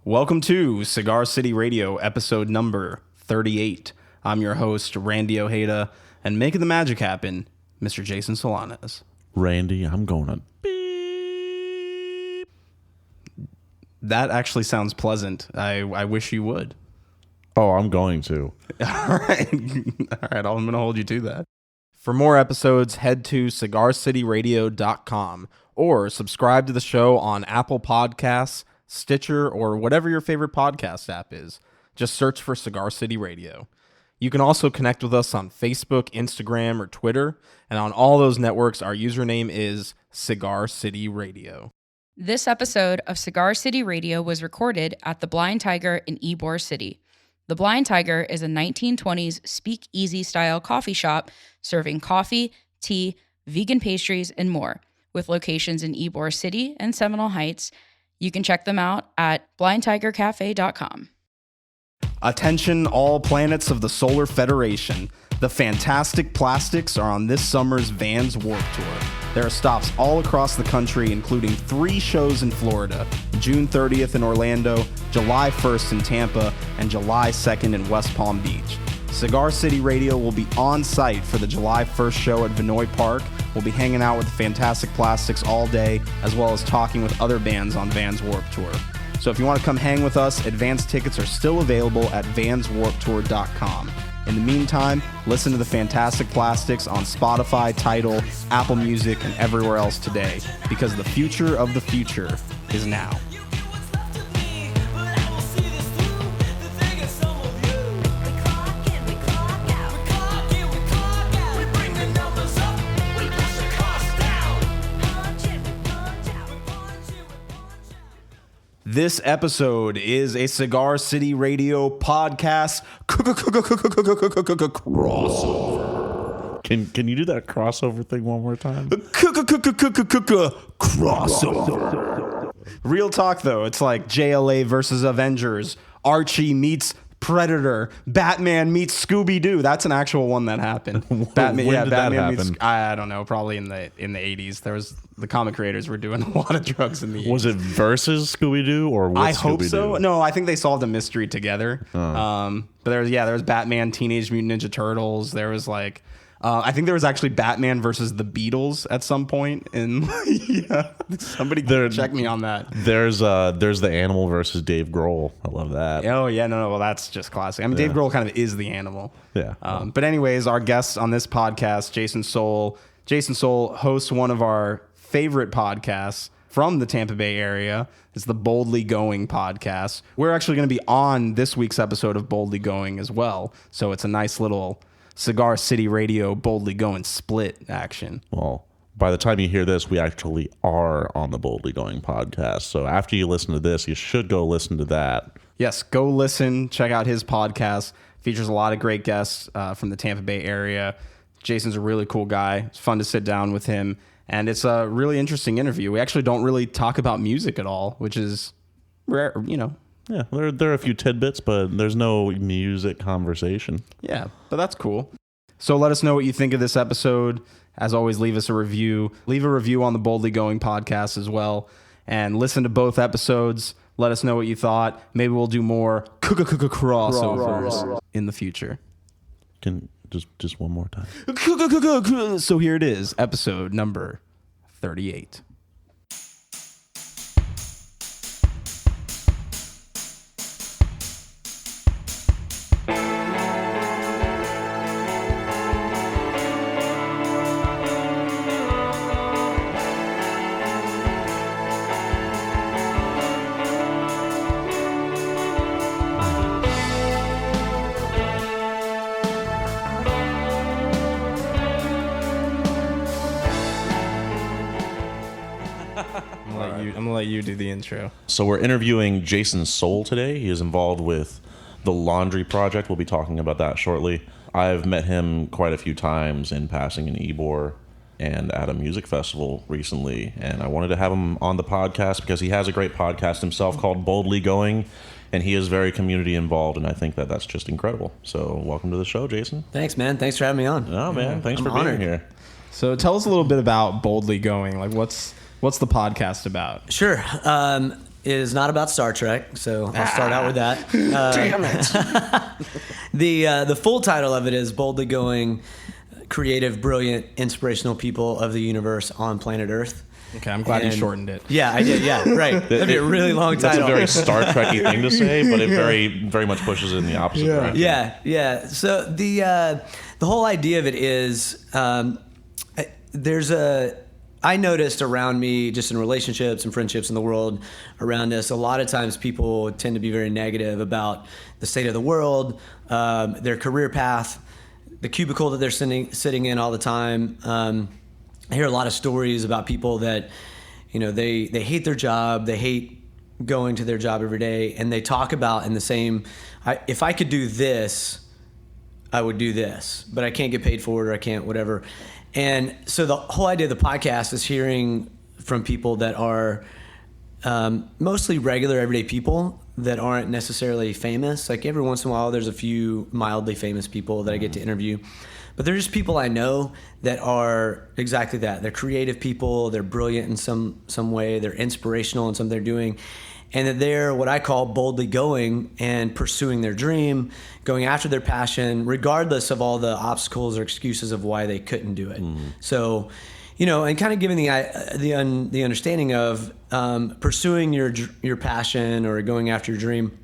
Welcome to Cigar City Radio, episode number 38. I'm your host, Randy Ojeda, and making the magic happen, Mr. Jason Solanas. Randy, I'm going to beep. That actually sounds pleasant. I wish you would. Oh, I'm going to. All right. All right, I'm going to hold you to that. For more episodes, head to cigarcityradio.com or subscribe to the show on Apple Podcasts, Stitcher, or whatever your favorite podcast app is. Just search for Cigar City Radio. You can also connect with us on Facebook, Instagram, or Twitter, and on all those networks, our username is Cigar City Radio. This episode of Cigar City Radio was recorded at the Blind Tiger in Ybor City. The Blind Tiger is a 1920s speakeasy-style coffee shop serving coffee, tea, vegan pastries, and more, with locations in Ybor City and Seminole Heights. You can check them out at blindtigercafe.com. Attention all planets of the Solar Federation. The Fantastic Plastics are on this summer's Vans Warped Tour. There are stops all across the country, including 3 shows in Florida, June 30th in Orlando, July 1st in Tampa, and July 2nd in West Palm Beach. Cigar City Radio will be on site for the July 1st show at Vinoy Park. We'll be hanging out with the Fantastic Plastics all day, as well as talking with other bands on Vans Warped Tour. So if you want to come hang with us, advance tickets are still available at vanswarpedtour.com. In the meantime, listen to the Fantastic Plastics on Spotify, Tidal, Apple Music, and everywhere else today, because the future of the future is now. This episode is a Cigar City Radio podcast crossover. Can you do that crossover thing one more time? Crossover. Real talk, though. It's like JLA versus Avengers. Archie meets Predator. Batman meets Scooby-Doo. That's an actual one that happened. Batman, When did that Batman happen? meets. I don't know. Probably in the 80s. There was the comic creators were doing a lot of drugs in the 80s. Was it versus Scooby-Doo or with I hope Scooby-Doo? so. No, I think they solved a mystery together. But there was Batman, Teenage Mutant Ninja Turtles. There was like, I think there was actually Batman versus the Beatles at some point. And yeah, somebody check me on that. There's the Animal versus Dave Grohl. I love that. Oh yeah, no, well that's just classic. I mean, Dave Grohl kind of is the animal. Yeah. But anyways, our guest on this podcast, Jason Sowell. Jason Sowell hosts one of our favorite podcasts from the Tampa Bay area. It's the Boldly Going podcast. We're actually going to be on this week's episode of Boldly Going as well. So it's a nice little Cigar City Radio Boldly Going split action. Well, by the time you hear this, we actually are on the Boldly Going podcast. So after you listen to this, you should go listen to that. Yes, go listen. Check out his podcast. Features a lot of great guests from the Tampa Bay area. Jason's a really cool guy. It's fun to sit down with him. And it's a really interesting interview. We actually don't really talk about music at all, which is rare, you know. Yeah, there are a few tidbits, but there's no music conversation. Yeah, but that's cool. So let us know what you think of this episode. As always, leave us a review. Leave a review on the Boldly Going podcast as well. And listen to both episodes. Let us know what you thought. Maybe we'll do more crossovers in the future. Can just one more time. So here it is, episode number 38. I'm gonna let you do the intro. So we're interviewing Jason Sowell today. He is involved with the Laundry Project. We'll be talking about that shortly. I've met him quite a few times in passing in Ybor and at a music festival recently, and I wanted to have him on the podcast because he has a great podcast himself called Boldly Going, and he is very community involved, and I think that that's just incredible. So welcome to the show, Jason. Thanks, man. Thanks for having me on. Oh, man. Thanks I'm for honored. being here. So tell us a little bit about Boldly Going. Like, what's the podcast about? Sure. is not about Star Trek, so I'll start out with that. Damn it. The full title of it is Boldly Going: Creative, Brilliant, Inspirational People of the Universe on Planet Earth. Okay, I'm glad you shortened it. Yeah, I did. Yeah, right. That'd be a really long title. That's a very Star Trek-y thing to say, but it very much pushes in the opposite direction. Yeah. So the whole idea of it is I noticed around me, just in relationships and friendships in the world around us, a lot of times people tend to be very negative about the state of the world, their career path, the cubicle that they're sitting in all the time. I hear a lot of stories about people that, they hate their job, they hate going to their job every day, and they talk about in the same, if I could do this, I would do this, but I can't get paid for it, or I can't, whatever. And so the whole idea of the podcast is hearing from people that are mostly regular, everyday people that aren't necessarily famous. Like every once in a while, there's a few mildly famous people that I get to interview. But they're just people I know that are exactly that. They're creative people. They're brilliant in some way. They're inspirational in something they're doing. And that they're what I call boldly going and pursuing their dream, going after their passion, regardless of all the obstacles or excuses of why they couldn't do it. So, and kind of giving the understanding of pursuing your passion or going after your dream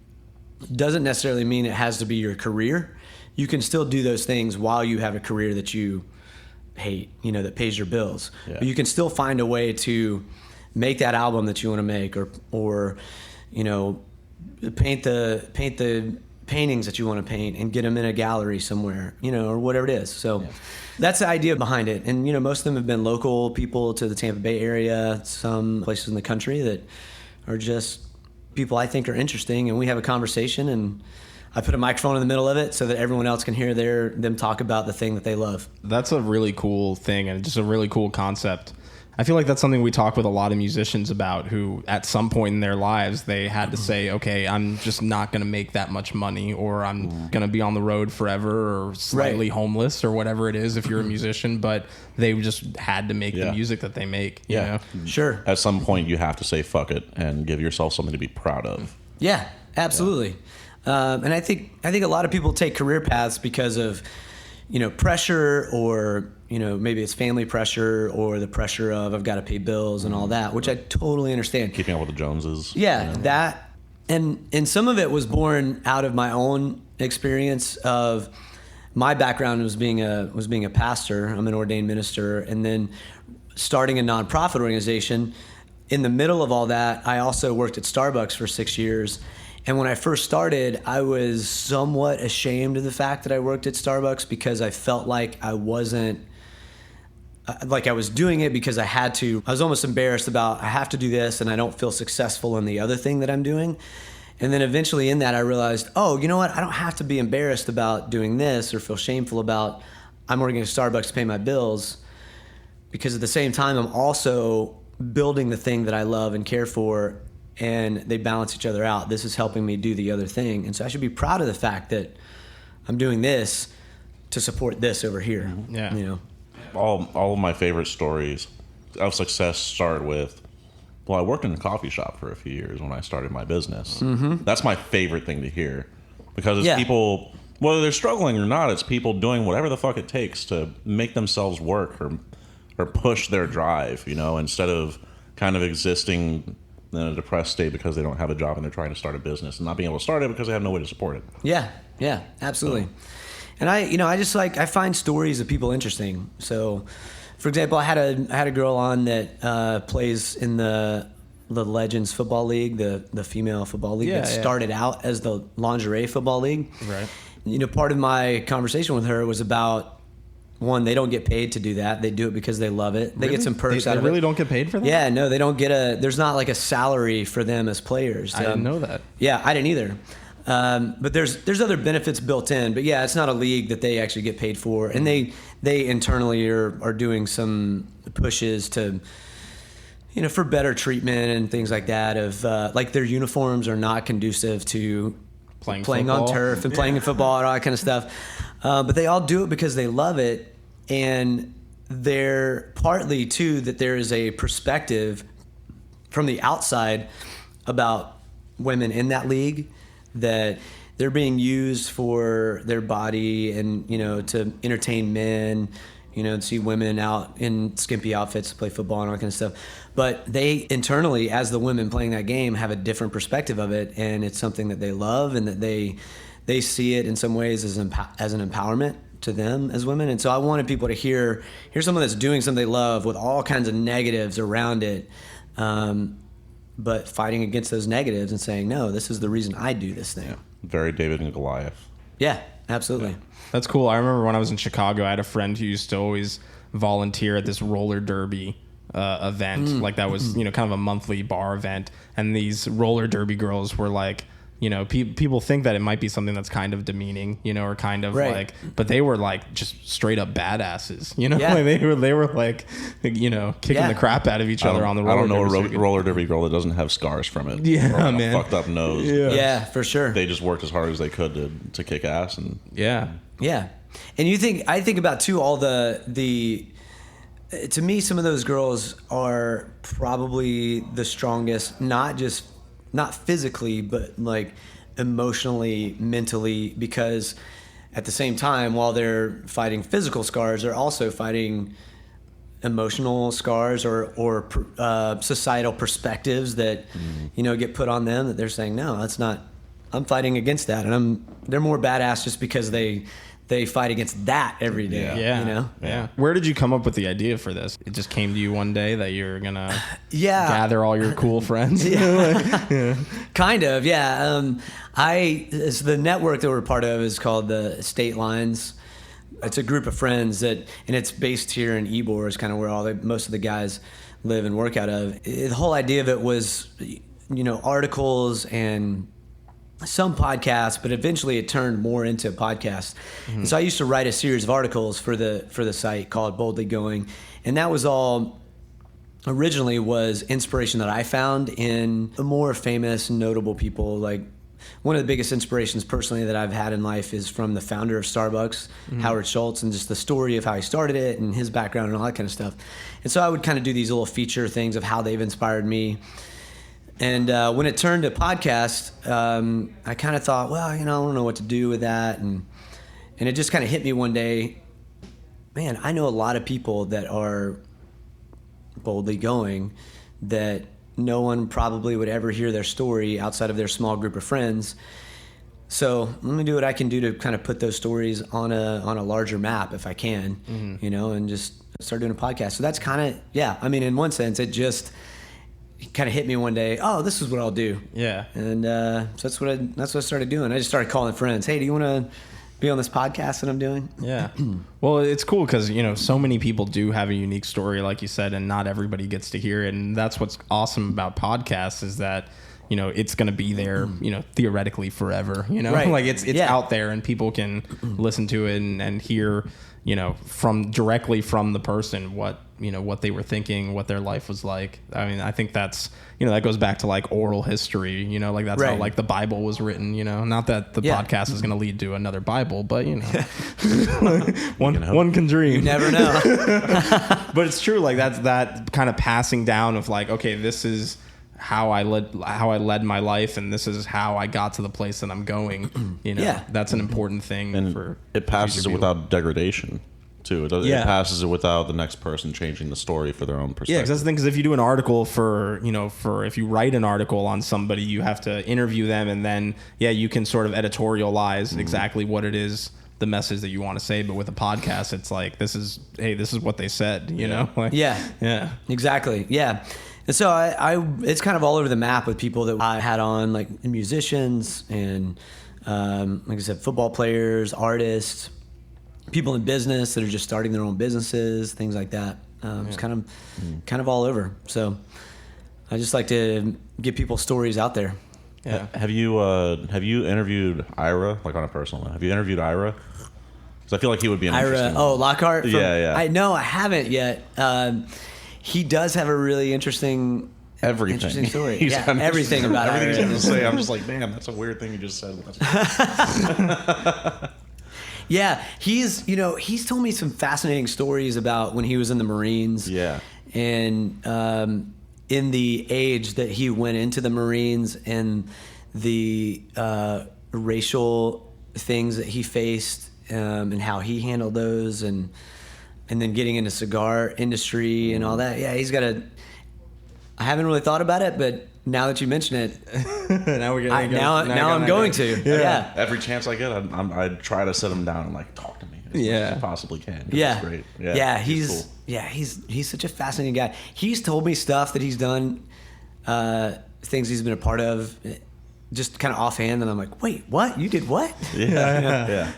doesn't necessarily mean it has to be your career. You can still do those things while you have a career that you hate, that pays your bills. Yeah. But you can still find a way to make that album that you want to make, or paint the paintings that you want to paint and get them in a gallery somewhere, or whatever it is. So that's the idea behind it. And, most of them have been local people to the Tampa Bay area, some places in the country that are just people I think are interesting. And we have a conversation, and I put a microphone in the middle of it so that everyone else can hear them talk about the thing that they love. That's a really cool thing, and just a really cool concept. I feel like that's something we talk with a lot of musicians about, who at some point in their lives they had to say, okay, I'm just not going to make that much money, or I'm going to be on the road forever, or slightly homeless, or whatever it is if you're a musician, but they just had to make the music that they make. You know? Sure. At some point you have to say fuck it and give yourself something to be proud of. Yeah, absolutely. And I think a lot of people take career paths because of, pressure, or, maybe it's family pressure, or the pressure of I've got to pay bills and all that, which I totally understand. Keeping up with the Joneses. Yeah, that, and some of it was born out of my own experience of my background was being a pastor. I'm an ordained minister, and then starting a nonprofit organization. In the middle of all that, I also worked at Starbucks for 6 years. And when I first started, I was somewhat ashamed of the fact that I worked at Starbucks, because I felt like I wasn't, like I was doing it because I had to. I was almost embarrassed about, I have to do this and I don't feel successful in the other thing that I'm doing. And then eventually in that I realized, oh, you know what? I don't have to be embarrassed about doing this or feel shameful about I'm working at Starbucks to pay my bills, because at the same time I'm also building the thing that I love and care for, and they balance each other out. This is helping me do the other thing. And so I should be proud of the fact that I'm doing this to support this over here. Yeah. All of my favorite stories of success start with, well, I worked in a coffee shop for a few years when I started my business. That's my favorite thing to hear, because it's people, whether they're struggling or not, it's people doing whatever the fuck it takes to make themselves work or push their drive, instead of kind of existing in a depressed state because they don't have a job and they're trying to start a business and not being able to start it because they have no way to support it. Yeah, absolutely. And I find stories of people interesting. So, for example, I had a girl on that plays in the Legends Football League, the female football league that started out as the lingerie football league. Right. Part of my conversation with her was about, one, they don't get paid to do that. They do it because they love it. They get some perks out of it. They really don't get paid for that? Yeah, no, they don't get there's not like a salary for them as players. I didn't know that. Yeah, I didn't either. But there's other benefits built in. But yeah, it's not a league that they actually get paid for. And they internally are doing some pushes to, for better treatment and things like that, of like their uniforms are not conducive to playing on turf and playing in football and all that kind of stuff. But they all do it because they love it. And they're partly, too, that there is a perspective from the outside about women in that league, that they're being used for their body and, to entertain men, and see women out in skimpy outfits to play football and all that kind of stuff. But they internally, as the women playing that game, have a different perspective of it, and it's something that they love, and that they see it in some ways as an empowerment to them as women. And so I wanted people to hear someone that's doing something they love with all kinds of negatives around it, but fighting against those negatives and saying, no, this is the reason I do this thing. Yeah. Very David and Goliath. Yeah, absolutely. Yeah. That's cool. I remember when I was in Chicago, I had a friend who used to always volunteer at this roller derby event. Like that was, kind of a monthly bar event. And these roller derby girls were like, people think that it might be something that's kind of demeaning, or kind of like, but they were like just straight up badasses, Yeah. Like they were like, kicking the crap out of each other on the roller. I don't know a roller derby girl that doesn't have scars from it. Yeah, or man. A fucked up nose. Yeah, for sure. They just worked as hard as they could to kick ass. And yeah. And I think about too, all the to me, some of those girls are probably the strongest, not physically, but like emotionally, mentally, because at the same time, while they're fighting physical scars, they're also fighting emotional scars or societal perspectives that, get put on them, that they're saying, no, that's not, I'm fighting against that. And they're more badass just because they fight against that every day. Yeah. Where did you come up with the idea for this? It just came to you one day that you're gonna gather all your cool friends. Kind of. Yeah. So the network that we're part of is called the State Lines. It's a group of friends and it's based here in Ybor, is kind of where most of the guys live and work out of. The whole idea of it was, articles and some podcasts, but eventually it turned more into a podcast. And so I used to write a series of articles for the site called Boldly Going, and that was all originally was inspiration that I found in more famous, notable people. Like one of the biggest inspirations personally that I've had in life is from the founder of Starbucks, Howard Schultz, and just the story of how he started it and his background and all that kind of stuff. And so I would kind of do these little feature things of how they've inspired me. And when it turned to podcast, I kind of thought, well, I don't know what to do with that. And it just kind of hit me one day, man, I know a lot of people that are boldly going that no one probably would ever hear their story outside of their small group of friends. So let me do what I can do to kind of put those stories on a larger map if I can, and just start doing a podcast. So that's kind of, in one sense, it just kind of hit me one day. Oh, this is what I'll do. Yeah. And so that's what I started doing. I just started calling friends. Hey, do you want to be on this podcast that I'm doing? Yeah. Well, it's cool because, so many people do have a unique story, like you said, and not everybody gets to hear it. And that's what's awesome about podcasts is that, it's going to be there, theoretically forever, Right. Like it's out there and people can listen to it and hear, directly from the person what they were thinking, what their life was like. I mean, I think that's, that goes back to like oral history, like that's how like the Bible was written, not that the podcast is going to lead to another Bible, but one can dream. You never know. But it's true. Like that's that kind of passing down of like, okay, this is how I led my life, and this is how I got to the place that I'm going. That's an important thing. And it passes it without degradation too. It passes it without the next person changing the story for their own perspective. Yeah, because that's the thing. Because if you do an article if you write an article on somebody, you have to interview them, and then you can sort of editorialize exactly what it is, the message that you want to say. But with a podcast, it's like this is what they said. You know? Like, yeah, exactly. Yeah. And so I it's kind of all over the map with people that I had on, like musicians and, like I said, football players, artists, people in business that are just starting their own businesses, things like that. It's kind of all over. So I just like to get people's stories out there. Yeah. Have you interviewed Ira, like on a personal level? Have you interviewed Ira? Because I feel like he would be an interesting. Oh, Lockhart. Yeah. I haven't yet. He does have a really interesting story. Everything about everything Ira. he's going to say. I'm just like, damn, that's a weird thing you just said. Yeah, he's told me some fascinating stories about when he was in the Marines. Yeah. And in the age that he went into the Marines and the racial things that he faced, and how he handled those, and then getting into cigar industry and all that. Yeah, he's got a. I haven't really thought about it, but now that you mention it, now we're gonna now I'm going to. Yeah. Every chance I get, I'd try to sit him down and like talk to me as much as I possibly can. Yeah. It's great. He's cool. he's such a fascinating guy. He's told me stuff that he's done, things he's been a part of, just kind of offhand, and I'm like, wait, what? You did what? Yeah.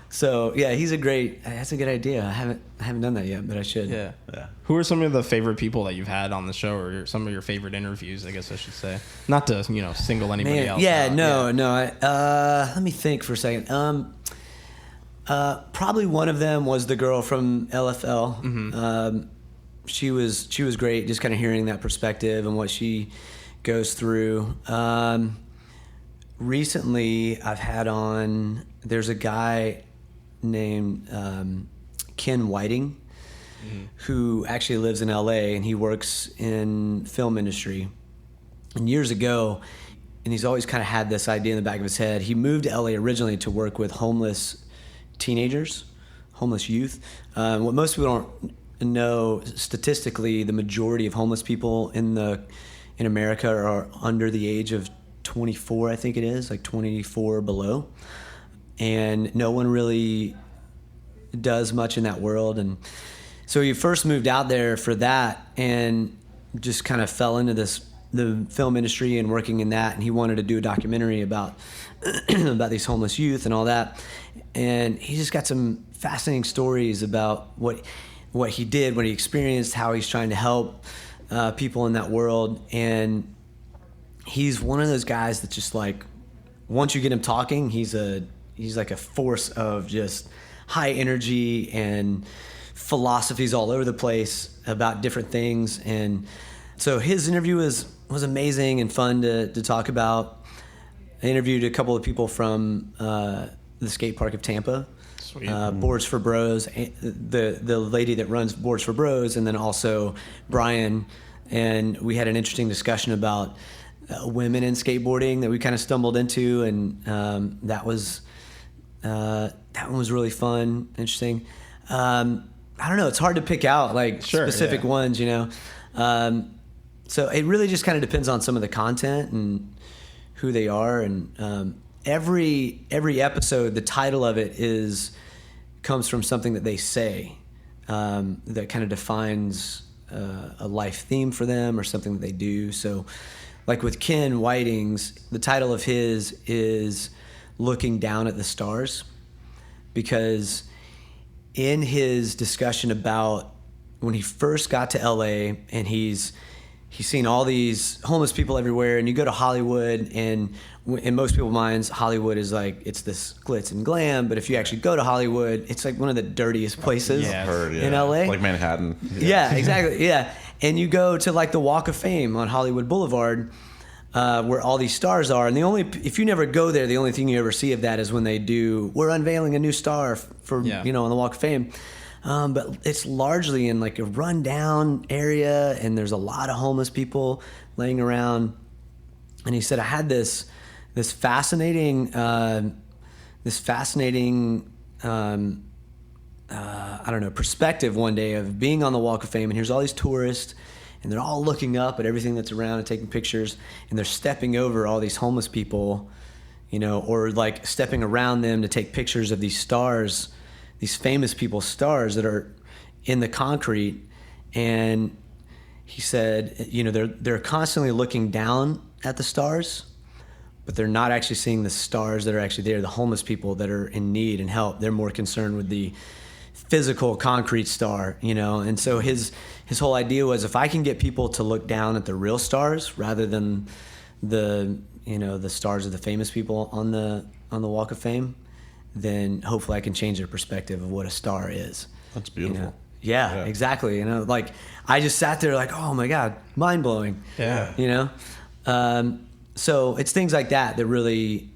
So yeah, that's a good idea. I haven't done that yet, but I should. Yeah. Who are some of the favorite people that you've had on the show, or some of your favorite interviews, I guess I should say? Not to, single anybody else out. No. Let me think for a second. Probably one of them was the girl from LFL. Mm-hmm. She was great, just kind of hearing that perspective and what she goes through. Recently, I've had on. There's a guy named Ken Whiting, who actually lives in LA, and he works in film industry. And years ago, and he's always kind of had this idea in the back of his head. He moved to LA originally to work with homeless teenagers, homeless youth. What most people don't know, statistically, the majority of homeless people in America are under the age of 24, I think it is, like 24 below. And no one really does much in that world. And so he first moved out there for that, and just kind of fell into the film industry and working in that. And he wanted to do a documentary about these homeless youth and all that. And he just got some fascinating stories about what he did, what he experienced, how he's trying to help people in that world. And he's one of those guys that just like, once you get him talking, he's like a force of just high energy and philosophies all over the place about different things. And so his interview was amazing and fun to talk about. I interviewed a couple of people from the skate park of Tampa. Sweet. Boards for Bros, the lady that runs Boards for Bros, and then also Brian. And we had an interesting discussion about women in skateboarding that we kind of stumbled into, and that one was really fun, interesting. I don't know, it's hard to pick out specific ones, so it really just kind of depends on some of the content and who they are. And every episode, the title of it comes from something that they say that kind of defines a life theme for them or something that they do. So like with Ken Whiting's, the title of his is Looking Down at the Stars, because in his discussion about when he first got to LA, and he's seen all these homeless people everywhere, and you go to Hollywood, and in most people's minds, Hollywood is like, it's this glitz and glam, but if you actually go to Hollywood, it's like one of the dirtiest places in LA. Like Manhattan. Yeah, exactly. Yeah. And you go to like the Walk of Fame on Hollywood Boulevard, where all these stars are, and if you never go there, the only thing you ever see of that is when we're unveiling a new star for on the Walk of Fame. But it's largely in like a rundown area, and there's a lot of homeless people laying around. And he said, I had this fascinating perspective one day of being on the Walk of Fame, and here's all these tourists, and they're all looking up at everything that's around and taking pictures, and they're stepping over all these homeless people, or like stepping around them to take pictures of these stars, these famous people's stars that are in the concrete. And he said, they're constantly looking down at the stars, but they're not actually seeing the stars that are actually there, the homeless people that are in need and help. They're more concerned with the physical concrete star, And so his whole idea was, if I can get people to look down at the real stars rather than the stars of the famous people on the Walk of Fame, then hopefully I can change their perspective of what a star is. That's beautiful. Yeah, exactly. Like I just sat there like, oh my God, mind blowing. Yeah. So it's things like that really,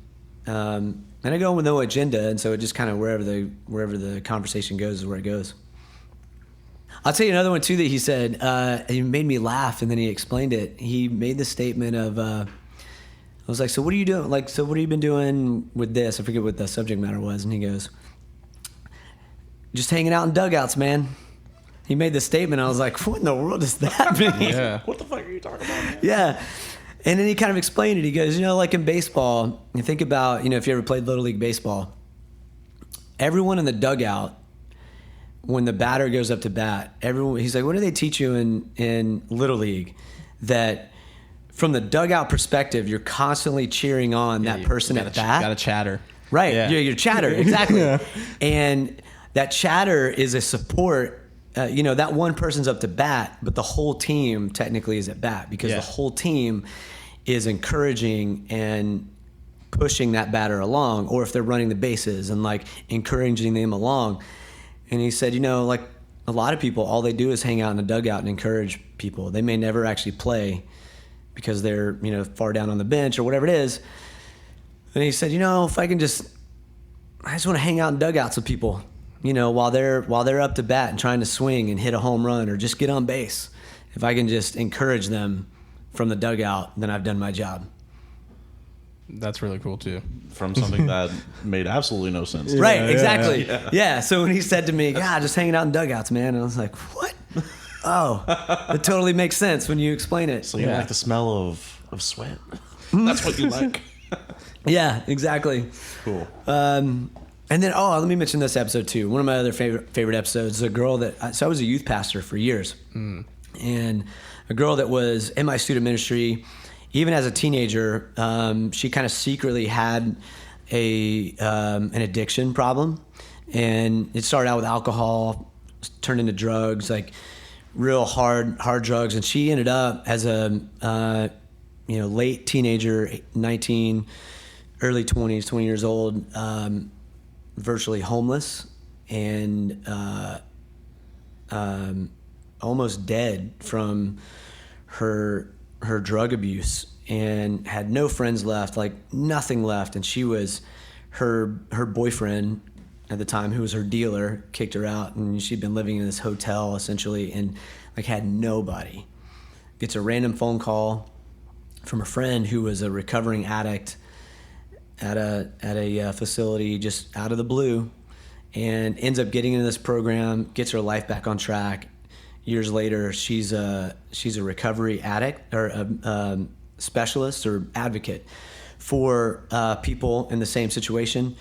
and I go with no agenda, and so it just kind of wherever the conversation goes is where it goes. I'll tell you another one too that he said. It made me laugh, and then he explained it. He made the statement of, I was like, "So what are you doing? Like, so what have you been doing with this?" I forget what the subject matter was, and he goes, "Just hanging out in dugouts, man." He made the statement. I was like, "What in the world does that mean?" Yeah. What the fuck are you talking about, man? Yeah. And then he kind of explained it. He goes, like in baseball, you think about, if you ever played Little League Baseball, everyone in the dugout, when the batter goes up to bat, he's like, what do they teach you in Little League? That from the dugout perspective, you're constantly cheering on that person at bat. Got to chatter. Right. Yeah. Your chatter. Exactly. Yeah. And that chatter is a support. That one person's up to bat, but the whole team technically is at bat because the whole team is encouraging and pushing that batter along, or if they're running the bases and like encouraging them along. And he said, like a lot of people, all they do is hang out in the dugout and encourage people. They may never actually play because they're, far down on the bench or whatever it is. And he said, if I just want to hang out in dugouts with people. While they're up to bat and trying to swing and hit a home run or just get on base, if I can just encourage them from the dugout, then I've done my job. That's really cool too. From something that made absolutely no sense. Right, exactly. Yeah. So when he said to me, "God, just hanging out in dugouts, man," I was like, "What?" Oh, it totally makes sense when you explain it. So you like the smell of sweat? That's what you like? Yeah, exactly. Cool. And then, let me mention this episode too. One of my other favorite episodes is a girl so I was a youth pastor for years. And a girl that was in my student ministry, even as a teenager, she kind of secretly had an addiction problem. And it started out with alcohol, turned into drugs, like real hard drugs. And she ended up as a, late teenager, 19, early 20s, 20 years old, virtually homeless and almost dead from her drug abuse, and had no friends left, like nothing left. And she was her boyfriend at the time, who was her dealer, kicked her out, and she'd been living in this hotel essentially and like had nobody. Gets a random phone call from a friend who was a recovering addict at a facility just out of the blue, and ends up getting into this program, gets her life back on track. Years later, she's a recovery addict or a specialist or advocate for people in the same situation.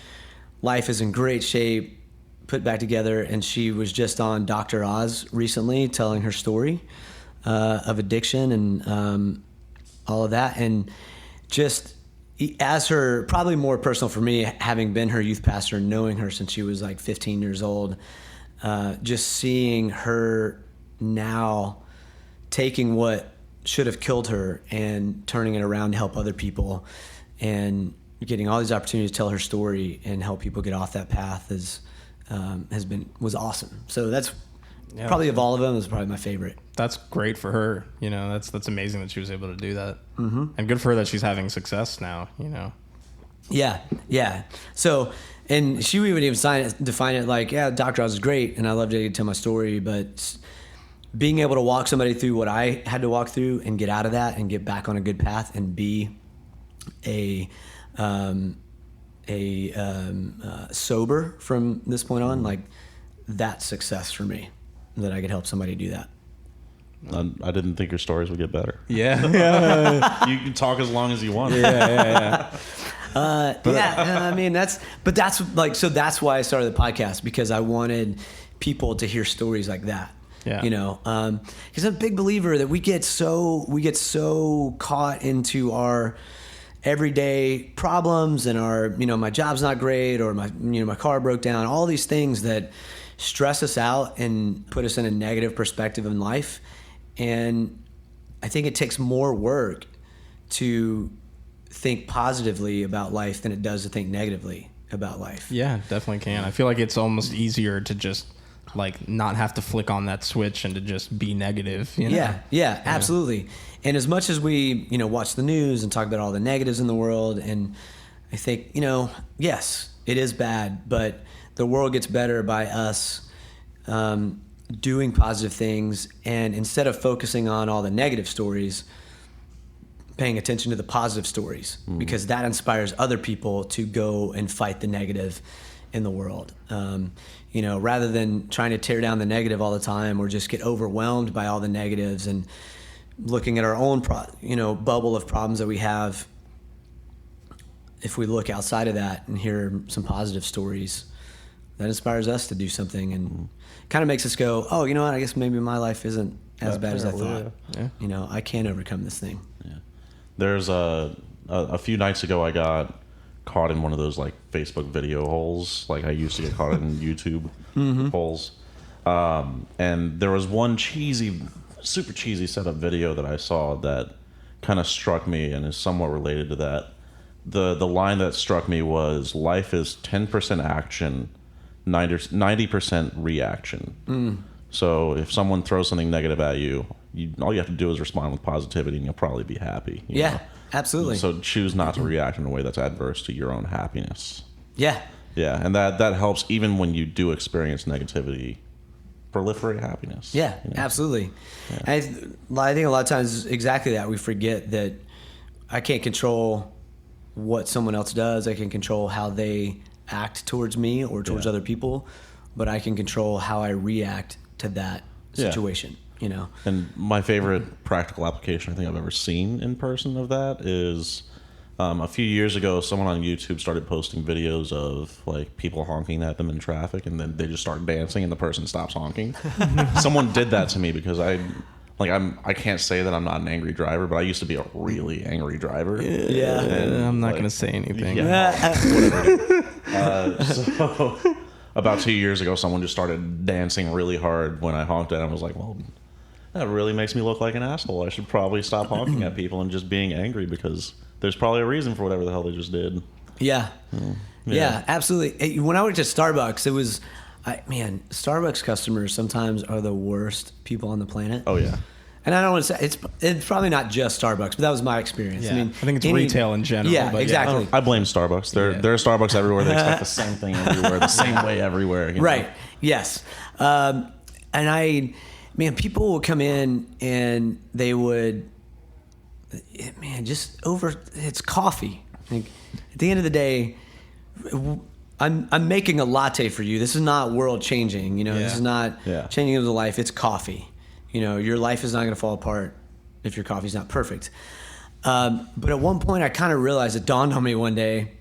Life is in great shape, put back together, and she was just on Dr. Oz recently telling her story of addiction and all of that. And just as her, probably more personal for me, having been her youth pastor and knowing her since she was like 15 years old, just seeing her now taking what should have killed her and turning it around to help other people, and getting all these opportunities to tell her story and help people get off that path was awesome. So that's probably of all of them, is probably my favorite. That's great for her. That's amazing that she was able to do that. Mm-hmm. And good for her that she's having success now, Yeah. So, and she would even define it like, Dr. Oz is great, and I love to tell my story, but being able to walk somebody through what I had to walk through and get out of that and get back on a good path and be sober from this point on, like, that's success for me, that I could help somebody do that. I didn't think your stories would get better. Yeah. You can talk as long as you want. Yeah. I mean, that's why I started the podcast, because I wanted people to hear stories like that. Yeah. Because I'm a big believer that we get so caught into our everyday problems and our, my job's not great, or my car broke down, all these things that stress us out and put us in a negative perspective in life. And I think it takes more work to think positively about life than it does to think negatively about life. Yeah, definitely can. I feel like it's almost easier to just like not have to flick on that switch and to just be negative. Yeah, absolutely. And as much as we, watch the news and talk about all the negatives in the world, and I think, yes, it is bad, but the world gets better by us doing positive things, and instead of focusing on all the negative stories, paying attention to the positive stories, because that inspires other people to go and fight the negative in the world. Rather than trying to tear down the negative all the time or just get overwhelmed by all the negatives and looking at our own bubble of problems that we have. If we look outside of that and hear some positive stories, that inspires us to do something and kind of makes us go, oh, you know what, I guess maybe my life isn't as bad as I thought. Yeah. I can overcome this thing. Yeah. There's a few nights ago I got caught in one of those like Facebook video holes. Like I used to get caught in YouTube holes. And there was one super cheesy setup video that I saw that kind of struck me and is somewhat related to that. The line that struck me was, life is 10% action, 90% reaction. So if someone throws something negative at you, all you have to do is respond with positivity and you'll probably be happy. You know? Absolutely. So choose not to react in a way that's adverse to your own happiness. Yeah. Yeah, and that helps even when you do experience negativity, proliferate happiness. Yeah, absolutely. Yeah. I think a lot of times exactly that. We forget that I can't control what someone else does. I can control how they act towards me or towards other people, but I can control how I react to that situation. And my favorite practical application I think I've ever seen in person of that is a few years ago, someone on YouTube started posting videos of like people honking at them in traffic, and then they just start dancing and the person stops honking. Someone did that to me because I can't say that I'm not an angry driver, but I used to be a really angry driver. Yeah. I'm not going to say anything. Yeah, whatever. So about 2 years ago, someone just started dancing really hard when I honked at him. I was like, well, that really makes me look like an asshole. I should probably stop honking at people and just being angry, because there's probably a reason for whatever the hell they just did. Yeah, absolutely. When I worked at Starbucks, it was, Starbucks customers sometimes are the worst people on the planet. Oh, yeah. And I don't want to say, it's probably not just Starbucks, but that was my experience. Yeah. I think it's retail in general. Yeah, but exactly. I blame Starbucks. There are Starbucks everywhere. They expect the same thing everywhere, the same way everywhere. Right. Yes. People would come in and they would, it's coffee. Like, at the end of the day, I'm making a latte for you. This is not world changing. This is not changing of the life. It's coffee. Your life is not going to fall apart if your coffee's not perfect. But at one point I kind of realized, it dawned on me one day,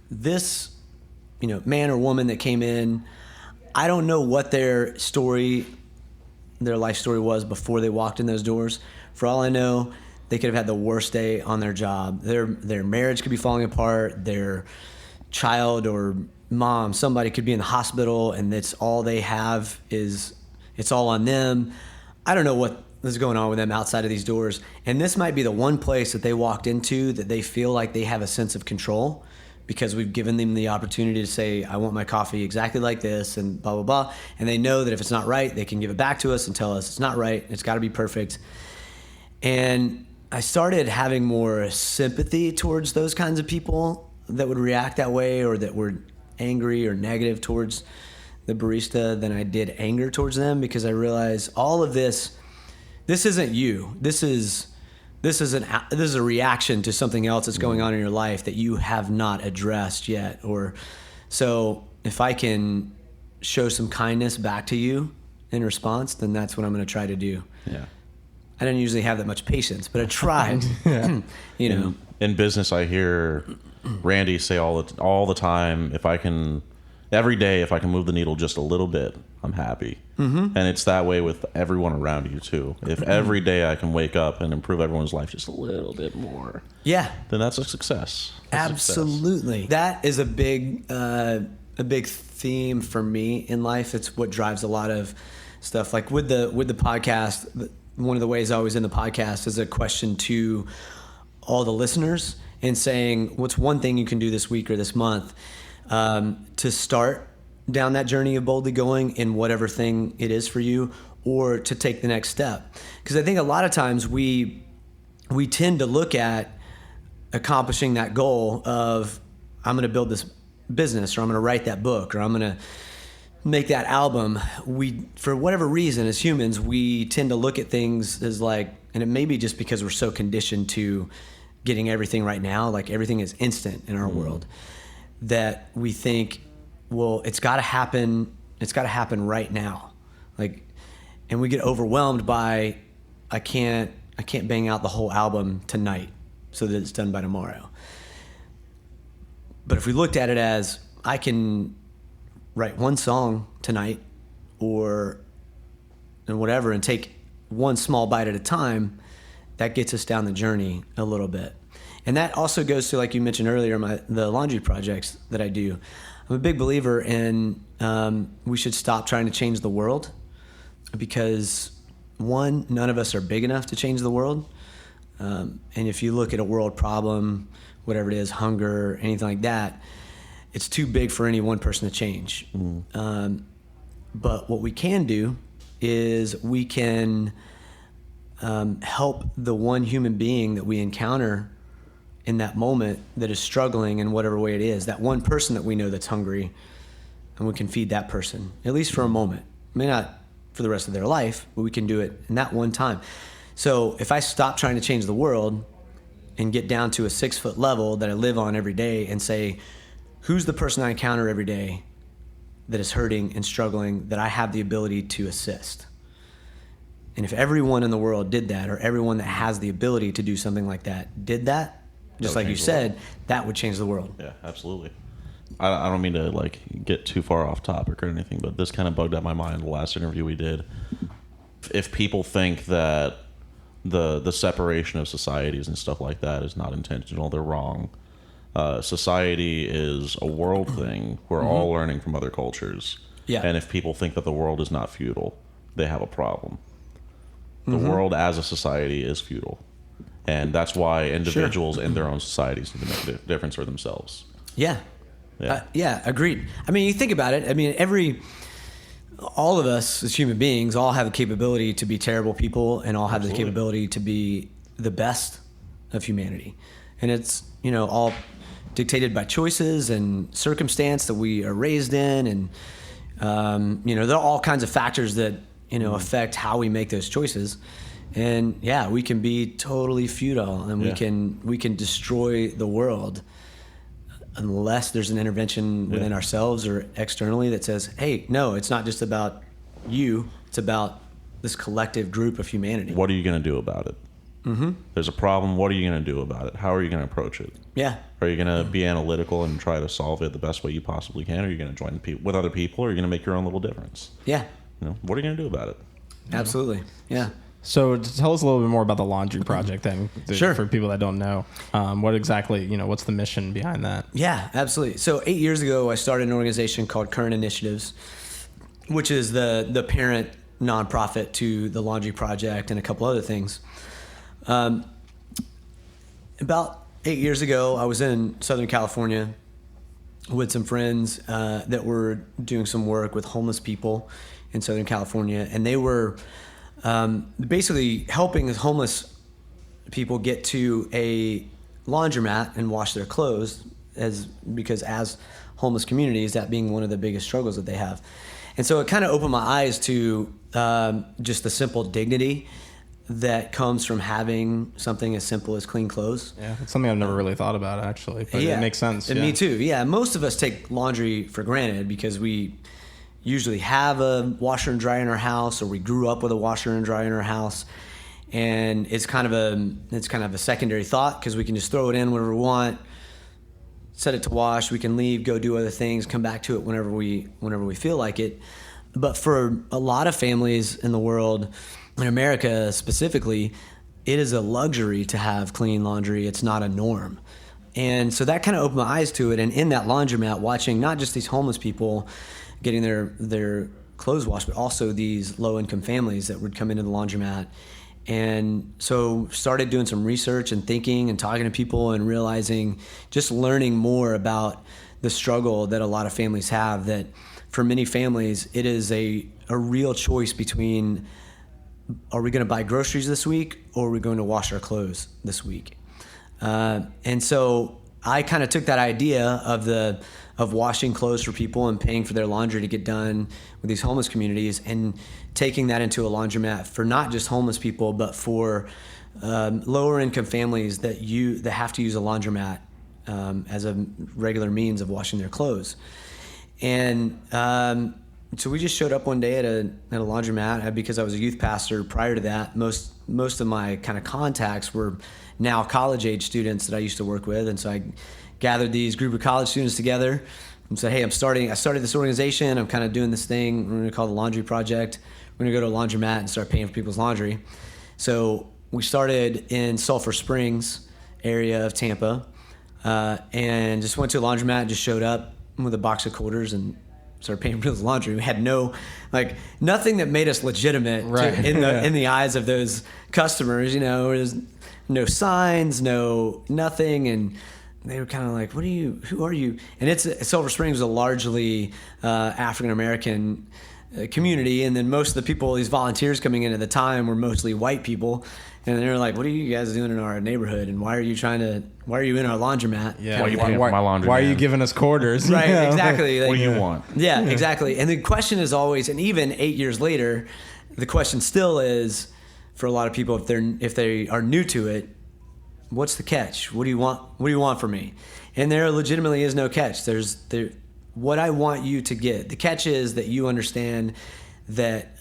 this, man or woman that came in, I don't know what their life story was before they walked in those doors. For all I know, they could have had the worst day on their job. Their marriage could be falling apart. Their child or mom, somebody could be in the hospital, and it's all they have is, it's all on them. I don't know what is going on with them outside of these doors. And this might be the one place that they walked into that they feel like they have a sense of control, because we've given them the opportunity to say, I want my coffee exactly like this, and blah, blah, blah. And they know that if it's not right, they can give it back to us and tell us it's not right. It's got to be perfect. And I started having more sympathy towards those kinds of people that would react that way, or that were angry or negative towards the barista, than I did anger towards them, because I realized all of this isn't you. This is a reaction to something else that's going on in your life that you have not addressed yet. Or so if I can show some kindness back to you in response, then that's what I'm going to try to do. Yeah. I didn't usually have that much patience, but I tried. In business, I hear Randy say all the time, every day, if I can move the needle just a little bit, I'm happy. Mm-hmm. And it's that way with everyone around you too. If every day I can wake up and improve everyone's life just a little bit more, then that's a success. Absolutely. That is a big theme for me in life. It's what drives a lot of stuff. Like with the podcast, one of the ways I was in the podcast is a question to all the listeners and saying, what's one thing you can do this week or this month to start down that journey of boldly going in whatever thing it is for you, or to take the next step. Because I think a lot of times we tend to look at accomplishing that goal of, I'm going to build this business, or I'm going to write that book, or I'm going to make that album, we, for whatever reason, as humans, we tend to look at things as like, and it may be just because we're so conditioned to getting everything right now, like everything is instant in our world, that we think, well, it's got to happen right now. Like, and we get overwhelmed by, I can't bang out the whole album tonight so that it's done by tomorrow. But if we looked at it as, I can write one song tonight and whatever, and take one small bite at a time, that gets us down the journey a little bit. And that also goes to, like you mentioned earlier, the laundry projects that I do. I'm a big believer in we should stop trying to change the world, because one, none of us are big enough to change the world. And if you look at a world problem, whatever it is, hunger, anything like that, it's too big for any one person to change. But what we can do is we can help the one human being that we encounter in that moment that is struggling in whatever way it is, that one person that we know that's hungry, and we can feed that person, at least for a moment. May not for the rest of their life, but we can do it in that one time. So if I stop trying to change the world and get down to a 6-foot level that I live on every day and say, who's the person I encounter every day that is hurting and struggling that I have the ability to assist? And if everyone in the world did that, or everyone that has the ability to do something like that did that, just like you said, that would change the world. Yeah, absolutely. I don't mean to like get too far off topic or anything, but this kind of bugged out my mind the last interview we did. If people think that the separation of societies and stuff like that is not intentional, they're wrong. Society is a world thing. We're all learning from other cultures. Yeah. And if people think that the world is not feudal, they have a problem. The world as a society is feudal. And that's why individuals in their own societies need to make a difference for themselves. Yeah. Yeah. Agreed. I mean, you think about it. I mean, all of us as human beings all have the capability to be terrible people, and all have the capability to be the best of humanity. And it's, all dictated by choices and circumstance that we are raised in. And, there are all kinds of factors that, affect how we make those choices. And yeah, we can be totally futile, and we can destroy the world unless there's an intervention within ourselves or externally that says, hey, no, it's not just about you, it's about this collective group of humanity. What are you going to do about it? There's a problem. What are you going to do about it? How are you going to approach it? Yeah. Are you going to be analytical and try to solve it the best way you possibly can? Or are you going to join with other people? Or are you going to make your own little difference? Yeah. What are you going to do about it? Absolutely. Yeah. So tell us a little bit more about the laundry project then, Sure. for people that don't know. What exactly, what's the mission behind that? Yeah, absolutely. So 8 years ago, I started an organization called Current Initiatives, which is the parent nonprofit to the Laundry Project and a couple other things. About 8 years ago, I was in Southern California with some friends that were doing some work with homeless people in Southern California, and they were basically helping the homeless people get to a laundromat and wash their clothes, because as homeless communities, that being one of the biggest struggles that they have. And so it kind of opened my eyes to just the simple dignity that comes from having something as simple as clean clothes. Yeah, it's something I've never really thought about, actually, but it makes sense. And me too. Yeah, most of us take laundry for granted because we usually have a washer and dryer in our house, or we grew up with a washer and dryer in our house, and it's kind of a secondary thought because we can just throw it in whenever we want, set it to wash, we can leave, go do other things, come back to it whenever we feel like it. But for a lot of families in the world, in America specifically, it is a luxury to have clean laundry. It's not a norm. And so that kind of opened my eyes to it. And in that laundromat, watching not just these homeless people getting their clothes washed, but also these low-income families that would come into the laundromat. And so started doing some research and thinking and talking to people and realizing, just learning more about the struggle that a lot of families have, that for many families, it is a real choice between, are we going to buy groceries this week, or are we going to wash our clothes this week? And so I kind of took that idea of washing clothes for people and paying for their laundry to get done with these homeless communities, and taking that into a laundromat for not just homeless people, but for lower income families that have to use a laundromat as a regular means of washing their clothes. And so we just showed up one day at a laundromat because I was a youth pastor. Prior to that, most of my kind of contacts were now college age students that I used to work with, and so I gathered these group of college students together and said, "Hey, I started this organization. I'm kind of doing this thing. We're going to call it the Laundry Project. We're going to go to a laundromat and start paying for people's laundry." So we started in Sulphur Springs area of Tampa, and just went to a laundromat, just showed up with a box of quarters and started paying for people's laundry. We had nothing that made us legitimate in the eyes of those customers. There's no signs, nothing, and they were kind of like, who are you? And Sulphur Springs is a largely African American community, and then most of the people, these volunteers coming in at the time, were mostly white people, and they were like, "What are you guys doing in our neighborhood? And why are you in our laundromat? Yeah, Why are you paying for my laundry? Why are man? you giving us quarters? Right, exactly. What do you want? Yeah, exactly. And the question is always, and even 8 years later, the question still is, for a lot of people, if they are new to it, what's the catch? What do you want? What do you want from me? And there legitimately is no catch. What I want you to get. The catch is that you understand that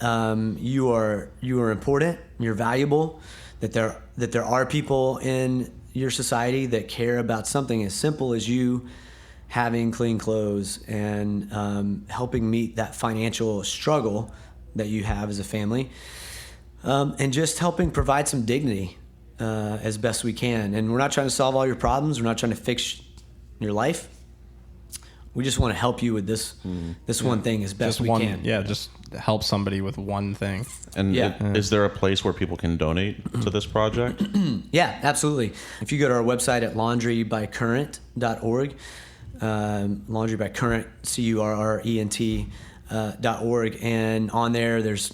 you are important, you're valuable, that there are people in your society that care about something as simple as you having clean clothes and helping meet that financial struggle that you have as a family, and just helping provide some dignity as best we can. And we're not trying to solve all your problems. We're not trying to fix your life. We just want to help you with this one thing as best we can. Yeah, just help somebody with one thing. And is there a place where people can donate to this project? Yeah, absolutely. If you go to our website at laundrybycurrent.org, laundrybycurrent, CURRENT.org, and on there's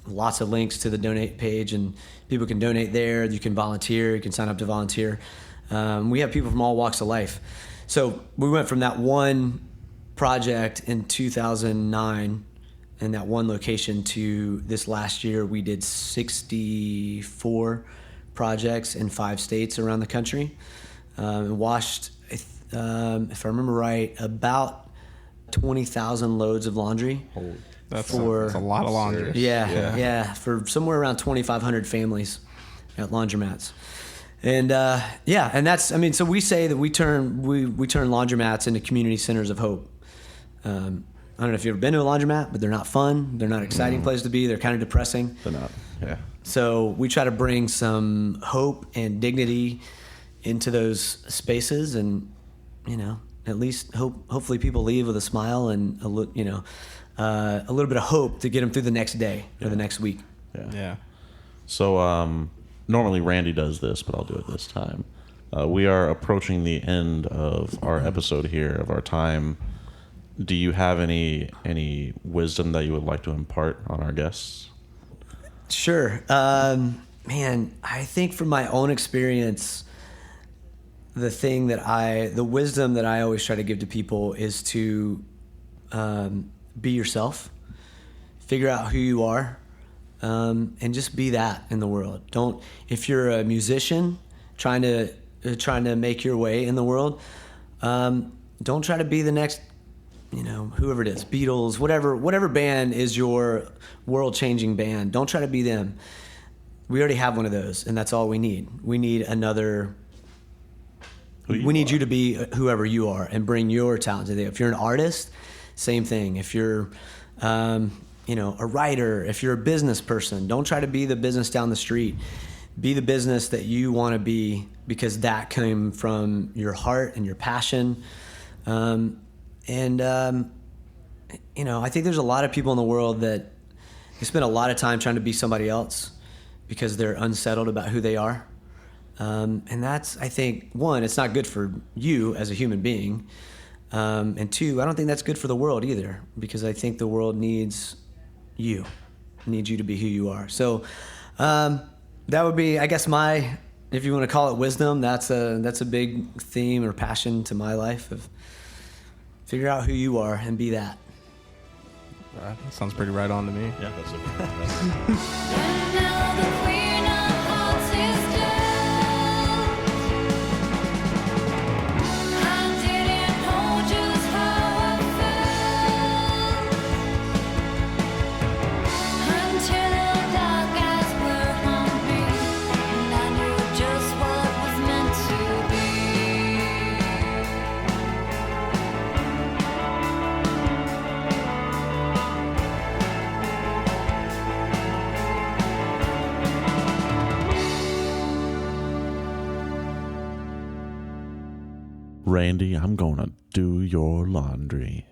lots of links to the donate page, and people can donate there. You can volunteer. You can sign up to volunteer. We have people from all walks of life. So we went from that one project in 2009 in that one location to this last year we did 64 projects in 5 states around the country, and washed, if I remember right, about 20,000 loads of laundry. That's a lot of laundry. Yeah, for somewhere around 2,500 families at laundromats. And and that's, so we say that we turn laundromats into community centers of hope. I don't know if you've ever been to a laundromat, but they're not fun. They're not an exciting place to be. They're kind of depressing. They're not. Yeah. So we try to bring some hope and dignity into those spaces, and at least hopefully people leave with a smile and a little bit of hope to get them through the next day or the next week. Yeah. So normally Randy does this, but I'll do it this time. We are approaching the end of our episode here, of our time. Do you have any wisdom that you would like to impart on our guests? Sure. I think from my own experience, the wisdom that I always try to give to people is to be yourself, figure out who you are, and just be that in the world. If you're a musician trying to make your way in the world, don't try to be the next, whoever it is, Beatles, whatever band is your world-changing band. Don't try to be them. We already have one of those, and that's all we need. We need another. We need you to be whoever you are and bring your talent to them. If you're an artist, same thing. If you're a writer, if you're a business person, don't try to be the business down the street. Be the business that you want to be, because that came from your heart and your passion. I think there's a lot of people in the world that they spend a lot of time trying to be somebody else because they're unsettled about who they are. And that's, I think, one, it's not good for you as a human being. And two, I don't think that's good for the world either, because I think the world needs you to be who you are. So that would be, I guess, my if you want to call it wisdom, that's a big theme or passion to my life of figure out who you are and be that. That sounds pretty right on to me. Yeah, that's Randy, I'm gonna do your laundry.